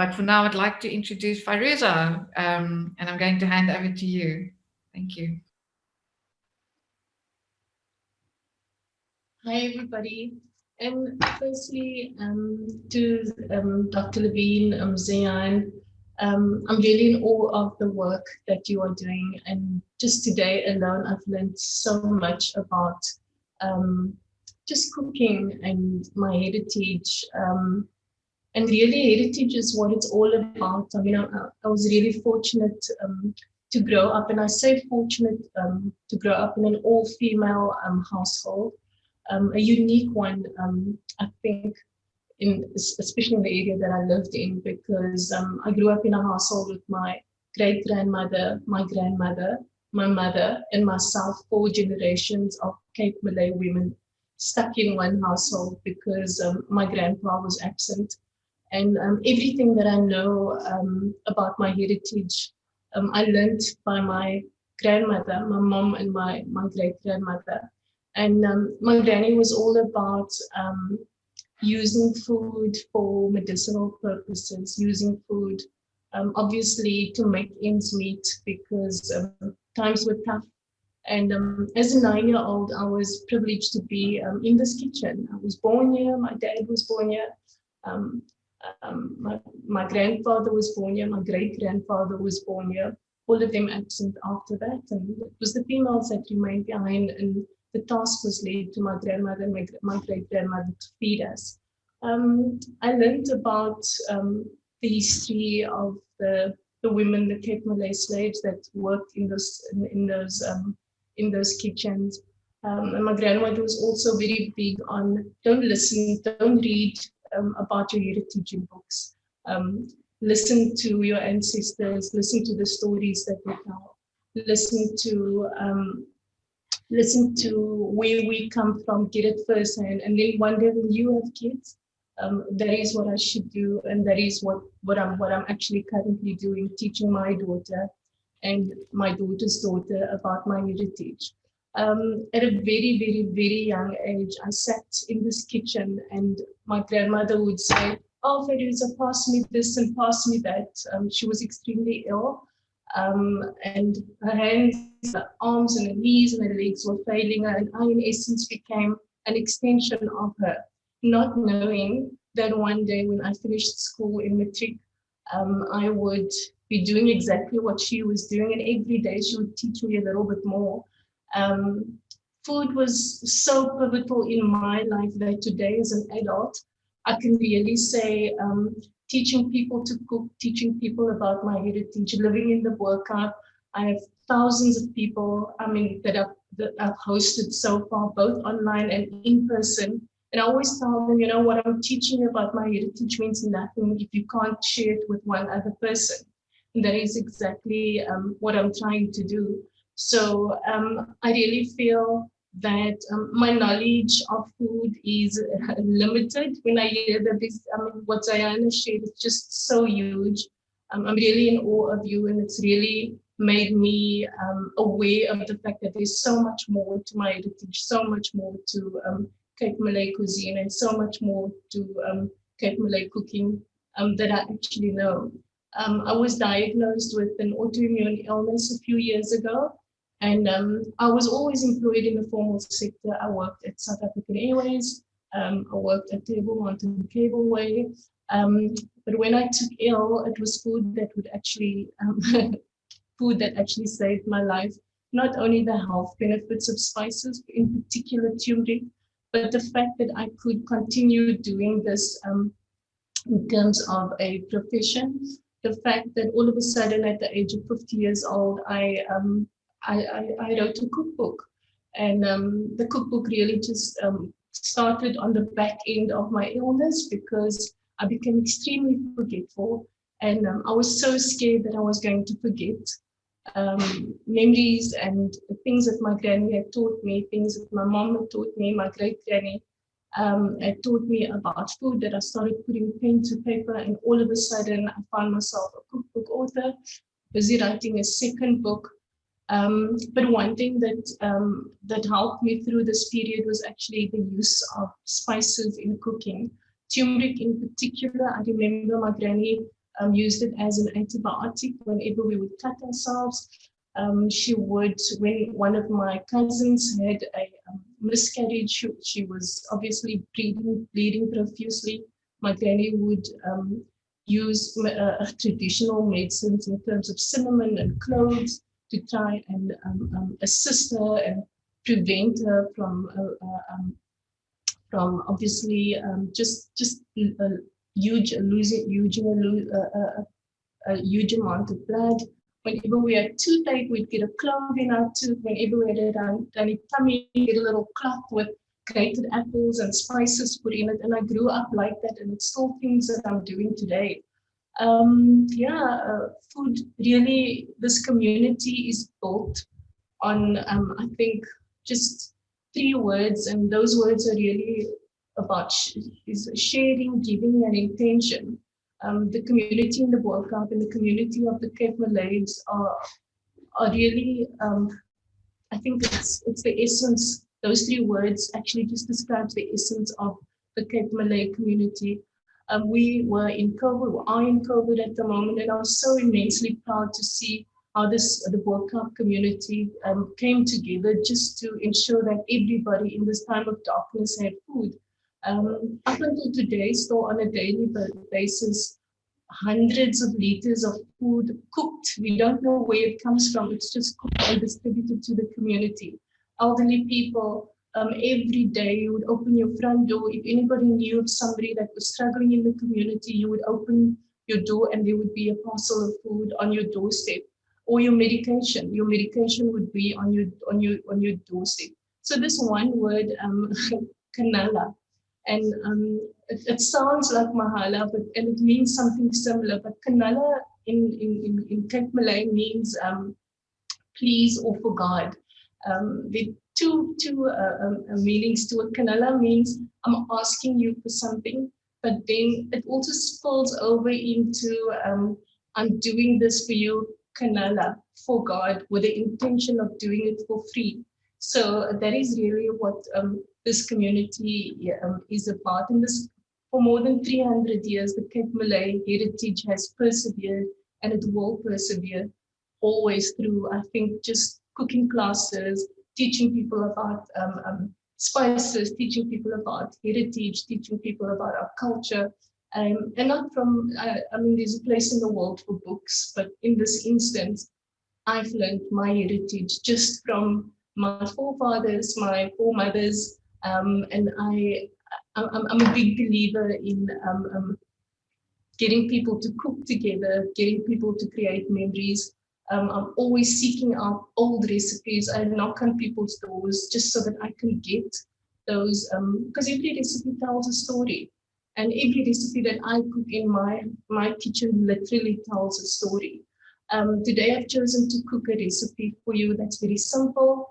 But for now, I'd like to introduce Fayruza, and I'm going to hand over to you. Thank you. Hi, everybody. And firstly, to Dr. Zaayman, I'm really in awe of the work that you are doing. And just today alone, I've learned so much about just cooking and my heritage. And really, heritage is what it's all about. I mean, I was really fortunate to grow up, and I say fortunate to grow up in an all-female household. A unique one, I think, especially in the area that I lived in, because I grew up in a household with my great-grandmother, my grandmother, my mother, and myself, 4 generations of Cape Malay women stuck in one household because my grandpa was absent. And everything that I know about my heritage, I learned by my grandmother, my mom, and my great-grandmother. And my granny was all about using food for medicinal purposes, using food obviously to make ends meet because times were tough. And as a 9-year-old, I was privileged to be in this kitchen. I was born here, my dad was born here, um, my grandfather was born here, my great-grandfather was born here, all of them absent after that. And it was the females that remained behind, and the task was laid to my grandmother and my great-grandmother to feed us. I learned about the history of the women, the Cape Malay slaves that worked in those kitchens. And my grandmother was also very big on don't listen, don't read about your heritage in books. Listen to your ancestors, listen to the stories that they tell, listen to where we come from, get it firsthand, and then one day when you have kids, that is what I should do, and that is what I'm actually currently doing, teaching my daughter and my daughter's daughter about my heritage. At a very, very, very young age, I sat in this kitchen and my grandmother would say, "Oh, Fayruza, pass me this and pass me that." She was extremely ill, and her hands, her arms and her knees and her legs were failing her, and I, in essence, became an extension of her, not knowing that one day when I finished school in matric, I would be doing exactly what she was doing, and every day she would teach me a little bit more. Food was so pivotal in my life that today as an adult, I can really say teaching people to cook, teaching people about my heritage, living in the workout. I have thousands of people, that I've hosted so far, both online and in person. And I always tell them, what I'm teaching about my heritage means nothing if you can't share it with one other person. And that is exactly what I'm trying to do. So I really feel that my knowledge of food is limited. When I hear that what Zaayman shared is just so huge. I'm really in awe of you, and it's really made me aware of the fact that there's so much more to my heritage, so much more to Cape Malay cuisine, and so much more to Cape Malay cooking that I actually know. I was diagnosed with an autoimmune illness a few years ago, and I was always employed in the formal sector. I worked at South African Airways, I worked at Table Mountain Cableway, but when I took ill, it was food that would actually food that actually saved my life. Not only the health benefits of spices, in particular turmeric, but the fact that I could continue doing this in terms of a profession. The fact that all of a sudden at the age of 50 years old, I wrote a cookbook. And the cookbook really just started on the back end of my illness because I became extremely forgetful. And I was so scared that I was going to forget memories and things that my granny had taught me, things that my mom had taught me, my great granny had taught me about food, that I started putting pen to paper, and all of a sudden I found myself a cookbook author, busy writing a second book. But one thing that helped me through this period was actually the use of spices in cooking. Turmeric in particular, I remember my granny used it as an antibiotic whenever we would cut ourselves. She would, when one of my cousins had a miscarriage, she was obviously bleeding profusely. My granny would use traditional medicines in terms of cinnamon and cloves to try and assist her and prevent her from obviously just losing a huge amount of blood. Whenever we had toothache, we'd get a clove in our tooth. Whenever we had a runny tummy, get a little cloth with grated apples and spices put in it. And I grew up like that, and it's still things that I'm doing today. Food really, this community is built on, I think, just 3 words, and those words are really about is sharing, giving, and intention. The community in the World Cup and the community of the Cape Malays are really, I think it's the essence. Those 3 words actually just describes the essence of the Cape Malay community. We were in COVID, we are in COVID at the moment, and I was so immensely proud to see how the World Cup community came together just to ensure that everybody in this time of darkness had food. Up until today, still on a daily basis, hundreds of liters of food cooked. We don't know where it comes from. It's just cooked and distributed to the community. Elderly people, every day you would open your front door. If anybody knew of somebody that was struggling in the community, you would open your door and there would be a parcel of food on your doorstep. Or your medication. Your medication would be on your doorstep. So this one word, kanala, and it sounds like mahala, and it means something similar. But kanala in Cape Malay means please or for God. There are two meanings to it. Kanala means I'm asking you for something, but then it also spills over into I'm doing this for you, kanala, for God, with the intention of doing it for free. So that is really what this community is about. And this, for more than 300 years, the Cape Malay heritage has persevered, and it will persevere always through, I think, just cooking classes, teaching people about spices, teaching people about heritage, teaching people about our culture. And not from, I mean, there's a place in the world for books, but in this instance, I've learned my heritage just from my forefathers, my foremothers, and I'm a big believer in getting people to cook together, getting people to create memories. I'm always seeking out old recipes. I knock on people's doors just so that I can get those, because every recipe tells a story. And every recipe that I cook in my kitchen literally tells a story. Today I've chosen to cook a recipe for you that's very simple.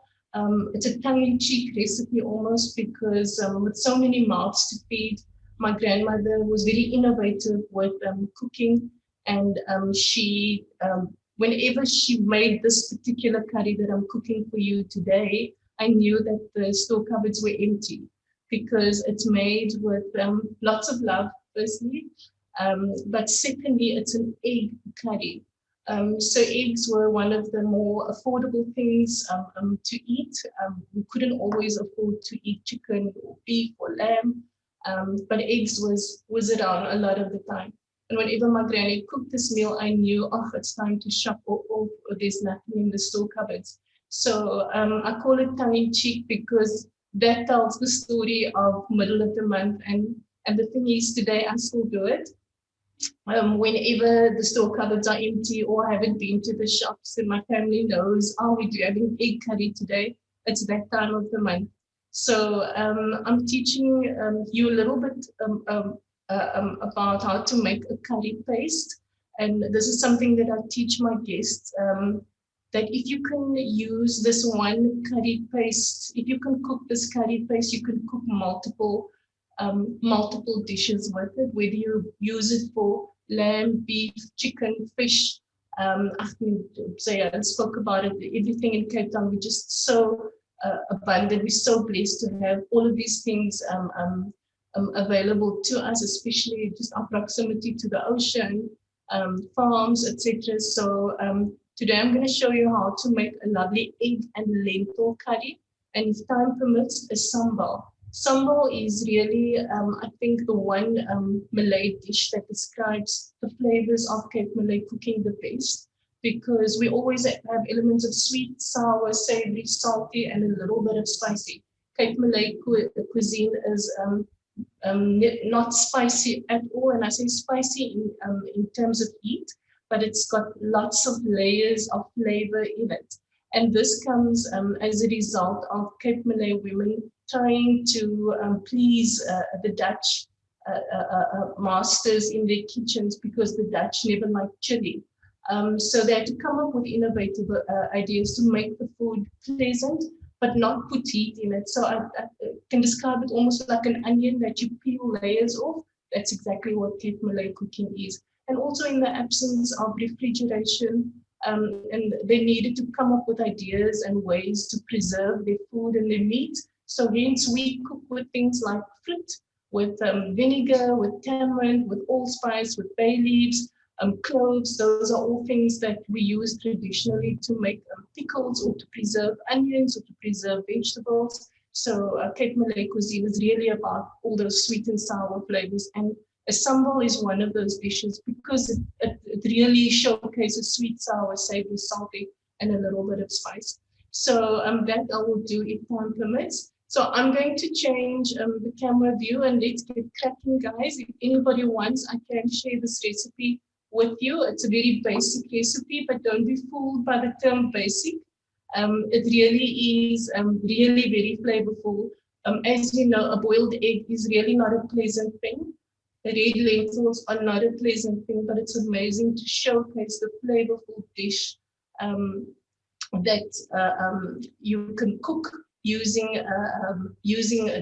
It's a tongue-in-cheek recipe almost, because with so many mouths to feed, my grandmother was very innovative with cooking, and she, whenever she made this particular curry that I'm cooking for you today, I knew that the store cupboards were empty, because it's made with lots of love, firstly, but secondly, it's an egg curry. So eggs were one of the more affordable things to eat. We couldn't always afford to eat chicken or beef or lamb, but eggs was around a lot of the time. And whenever my granny cooked this meal, I knew, oh, it's time to shop, or there's nothing in the store cupboards. So I call it tongue-in-cheek, because that tells the story of middle of the month. And the thing is, today I still do it. Whenever the store cupboards are empty or I haven't been to the shops and my family knows, oh, we're having egg curry today, it's that time of the month. So I'm teaching you a little bit about how to make a curry paste. And this is something that I teach my guests, that if you can use this one curry paste, if you can cook this curry paste, you can cook multiple dishes with it, whether you use it for lamb, beef, chicken, fish. I spoke about it, everything in Cape Town, we're just so abundant, we're so blessed to have all of these things available to us, especially just our proximity to the ocean. farms, etc. So today I'm going to show you how to make a lovely egg and lentil curry, and if time permits, a sambal. Sambal is really, I think, the one Malay dish that describes the flavors of Cape Malay cooking the best, because we always have elements of sweet, sour, savory, salty, and a little bit of spicy. Cape Malay cuisine is not spicy at all, and I say spicy in terms of heat, but it's got lots of layers of flavor in it. And this comes as a result of Cape Malay women trying to please the Dutch masters in their kitchens, because the Dutch never liked chili. So they had to come up with innovative ideas to make the food pleasant, but not put heat in it. So I can describe it almost like an onion that you peel layers off. That's exactly what Cape Malay cooking is. And also in the absence of refrigeration, and they needed to come up with ideas and ways to preserve their food and their meat. So hence we cook with things like fruit, with vinegar, with tamarind, with allspice, with bay leaves, cloves. Those are all things that we use traditionally to make pickles, or to preserve onions, or to preserve vegetables. So Cape Malay cuisine is really about all those sweet and sour flavors. And a sambal is one of those dishes, because it really showcases sweet, sour, savory, salty, and a little bit of spice. So that I will do if time permits. So I'm going to change the camera view, and let's get cracking, guys. If anybody wants, I can share this recipe with you. It's a very basic recipe, but don't be fooled by the term basic. It really is really very flavorful. As you know, a boiled egg is really not a pleasant thing. The red lentils are not a pleasant thing, but it's amazing to showcase the flavorful dish that you can cook using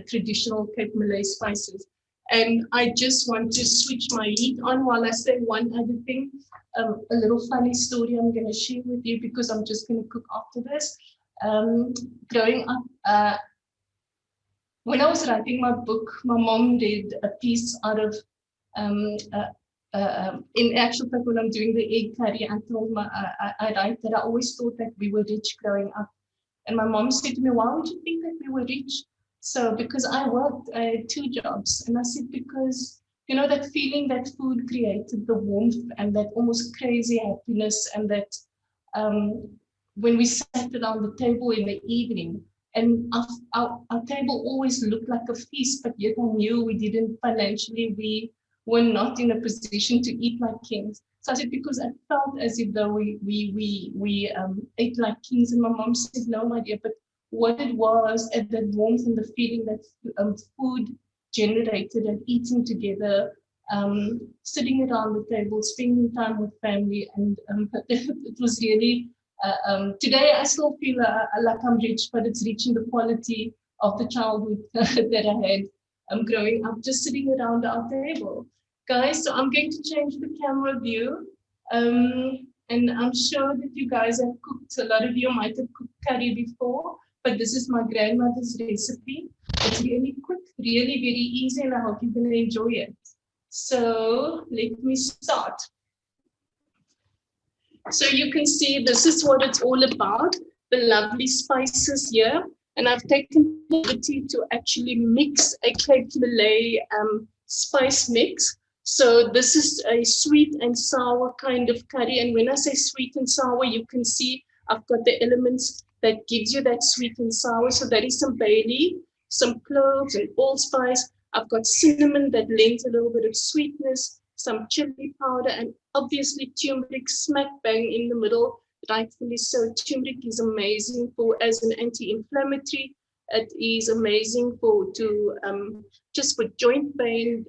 traditional Cape Malay spices. And I just want to switch my heat on while I say one other thing. A little funny story I'm going to share with you, because I'm just going to cook after this. Growing up, when I was writing my book, my mom did a piece out of, in actual fact, when I'm doing the egg curry, I write that I always thought that we were rich growing up. And my mom said to me, why would you think that we were rich? So because I worked, I had 2 jobs. And I said, because, you know, that feeling that food created, the warmth and that almost crazy happiness, and that when we sat around the table in the evening, and our table always looked like a feast, but yet I knew we didn't financially, we were not in a position to eat like kings. So I said, because I felt as if though we ate like kings. And my mom said, no, my dear, but what it was, at that warmth and the feeling that food generated, and eating together, sitting around the table, spending time with family. And it was really, today I still feel like I'm rich, but it's reaching the quality of the childhood that I had growing up, just sitting around our table. Guys, so I'm going to change the camera view. And I'm sure that you guys have cooked, a lot of you might have cooked curry before, but this is my grandmother's recipe. It's really quick, really very easy, and I hope you're going to enjoy it. So let me start. So you can see this is what it's all about, the lovely spices here. And I've taken the liberty to actually mix a Cape Malay spice mix. So this is a sweet and sour kind of curry. And when I say sweet and sour, you can see I've got the elements that gives you that sweet and sour. So that is some bay leaf, some cloves and allspice. I've got cinnamon that lends a little bit of sweetness, some chili powder, and obviously turmeric smack bang in the middle, rightfully so. Turmeric is amazing as an anti-inflammatory. It is amazing just for joint pain,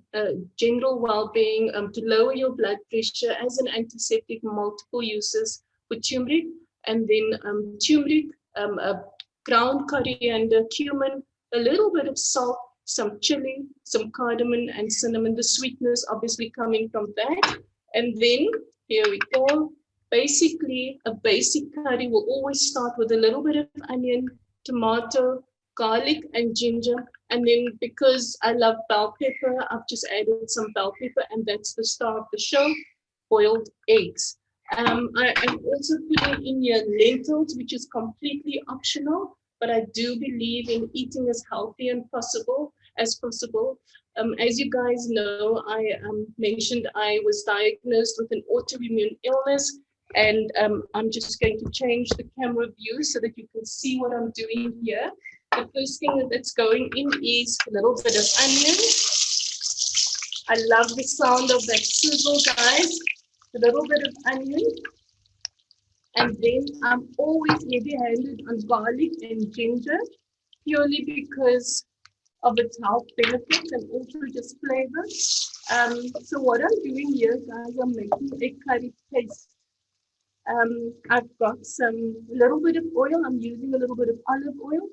general well-being, to lower your blood pressure, as an antiseptic, multiple uses for turmeric. And then turmeric, ground coriander, cumin, a little bit of salt, some chili, some cardamom and cinnamon, the sweetness obviously coming from that. And then here we go. Basically, a basic curry will always start with a little bit of onion, tomato, garlic and ginger. And then because I love bell pepper, I've just added some bell pepper, and that's the star of the show. boiled eggs. I'm also putting in here lentils, which is completely optional, but I do believe in eating as healthy and possible as possible. As you guys know, I mentioned I was diagnosed with an autoimmune illness, and I'm just going to change the camera view so that you can see what I'm doing here. The first thing that's going in is a little bit of onion. I love the sound of that sizzle, guys. A little bit of onion. And then I'm always heavy-handed on garlic and ginger, purely because of its health benefits and also just flavor. So what I'm doing here, guys, I'm making a curry paste. I've got some little bit of oil. I'm using a little bit of olive oil.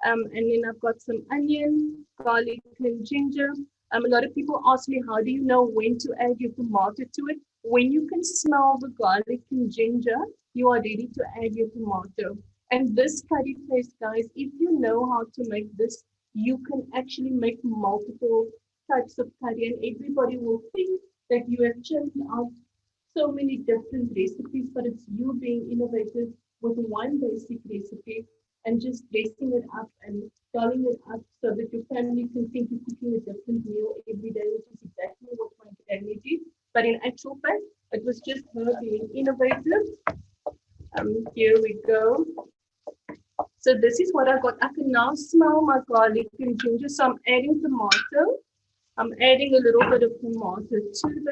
And then I've got some onion, garlic, and ginger. A lot of people ask me, how do you know when to add your tomato to it? When you can smell the garlic and ginger, you are ready to add your tomato. And this curry paste, guys, if you know how to make this, you can actually make multiple types of curry, and everybody will think that you have changed out so many different recipes, but it's you being innovative with one basic recipe and just dressing it up and dolling it up so that your family can think you're cooking a different meal every day, which is exactly what my granny did. But in actual fact, it was just her being innovative. Here we go. So this is what I got. I can now smell my garlic and ginger. So I'm adding tomato. I'm adding a little bit of tomato to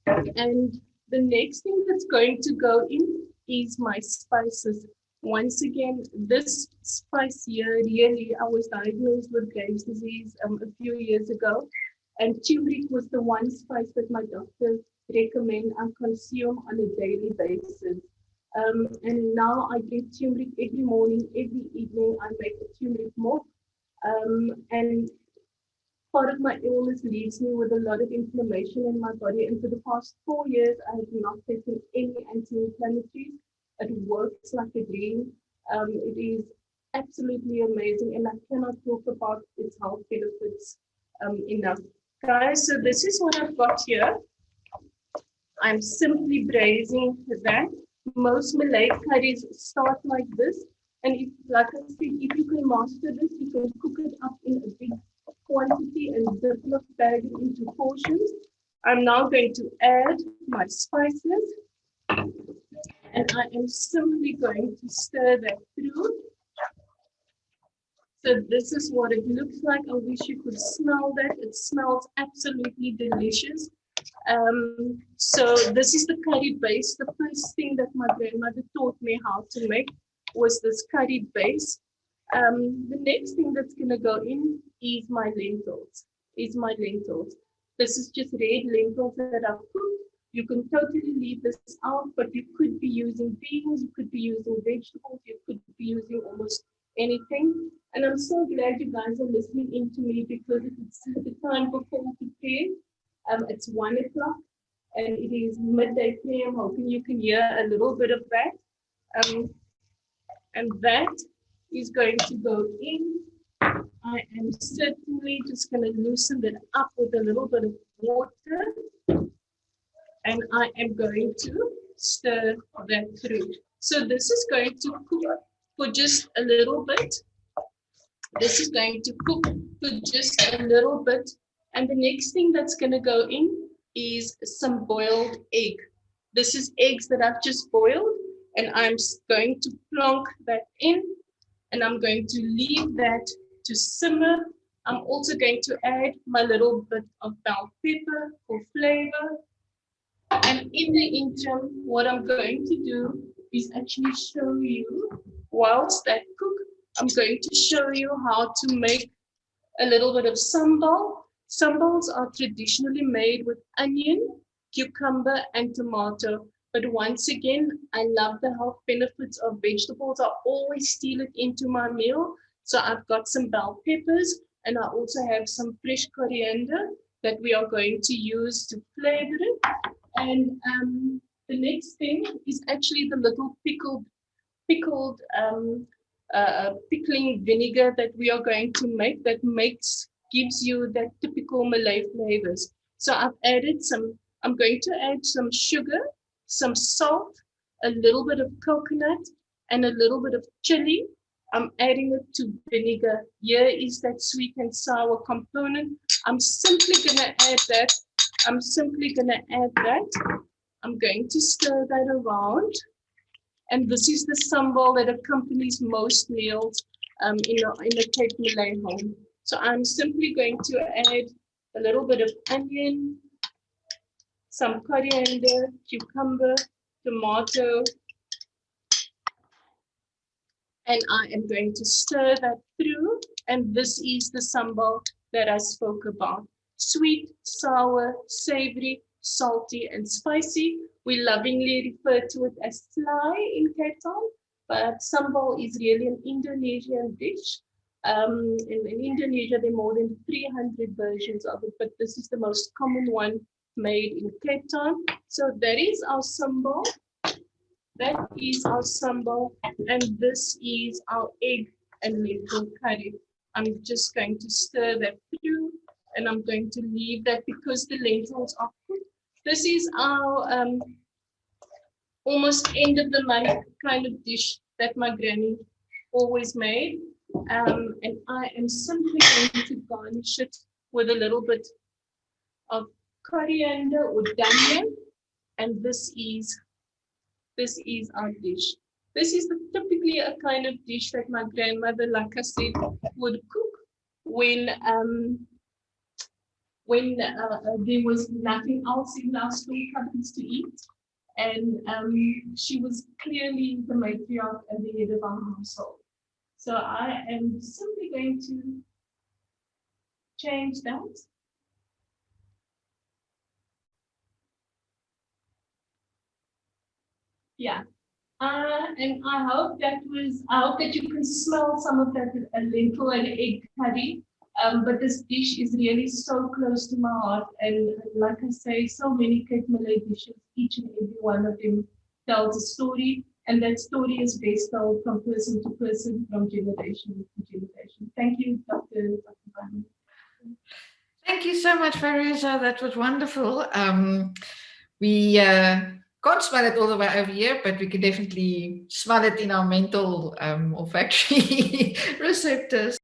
that. And the next thing that's going to go in is my spices. Once again, this spice here, really, I was diagnosed with Graves' disease a few years ago. And turmeric was the one spice that my doctor recommended I consume on a daily basis. And now I get turmeric every morning, every evening. I make a turmeric milk. And part of my illness leaves me with a lot of inflammation in my body. And for the past 4 years, I have not taken any anti-inflammatories. It works like a dream. It is absolutely amazing. And I cannot talk about its health benefits enough. Guys, so this is what I've got here. I'm simply braising that. Most Malay curries start like this. And if, like I said, if you can master this, you can cook it up in a big quantity and Ziploc bag it into portions. I'm now going to add my spices. And I am simply going to stir that through. So this is what it looks like. I wish you could smell that. It smells absolutely delicious. So this is the curry base. The first thing that my grandmother taught me how to make was this curry base. The next thing that's going to go in is my lentils. This is just red lentils that I've cooked. You can totally leave this out, but you could be using beans, you could be using vegetables, you could be using almost anything. And I'm so glad you guys are listening in to me because it's the time for call to prayer. It's 1 o'clock and it is midday prayer. I'm hoping you can hear a little bit of that. And that is going to go in. I am certainly just going to loosen it up with a little bit of water. And I am going to stir that through. So this is going to cook for just a little bit. This is going to cook for just a little bit. And the next thing that's going to go in is some boiled egg. This is eggs that I've just boiled. And I'm going to plonk that in. And I'm going to leave that to simmer. I'm also going to add my little bit of bell pepper for flavor. And in the interim, what I'm going to do is actually show you, whilst that cook, I'm going to show you how to make a little bit of sambal. Sambals are traditionally made with onion, cucumber, and tomato. But once again, I love the health benefits of vegetables. I always steal it into my meal. So I've got some bell peppers, and I also have some fresh coriander that we are going to use to flavor it. And the next thing is actually the little pickled pickling vinegar that we are going to make that gives you that typical Malay flavors. So I've added some, I'm going to add some sugar, some salt, a little bit of coconut, and a little bit of chili. I'm adding it to vinegar. Here is that sweet and sour component. I'm simply going to add that. I'm simply going to add that. I'm going to stir that around. And this is the sambal that accompanies most meals in a Cape Malay home. So I'm simply going to add a little bit of onion, some coriander, cucumber, tomato, and I am going to stir that through. And this is the sambal that I spoke about. Sweet, sour, savory, salty, and spicy. We lovingly refer to it as slai in Cape Town, but sambal is really an Indonesian dish. In Indonesia, there are more than 300 versions of it, but this is the most common one made in Cape Town. So that is our sambal. That is our sambal, and this is our egg and lentil curry. I'm just going to stir that through, and I'm going to leave that because the lentils are cooked. This is our almost end of the month kind of dish that my granny always made. And I am simply going to garnish it with a little bit of coriander or dhania, and this is our dish. This is typically a kind of dish that my grandmother, like I said, would cook when there was nothing else in our store cupboards to eat. And she was clearly the matriarch and the head of our household. So I am simply going to change that. Yeah. And I hope that you can smell some of that lentil and egg curry. But this dish is really so close to my heart. And like I say, so many Cape Malay dishes, each and every one of them tells a story. And that story is best told from person to person, from generation to generation. Thank you, Dr. Zaayman. Thank you so much, Fayruza. That was wonderful. We can't smell it all the way over here, but we can definitely smell it in our mental olfactory receptors.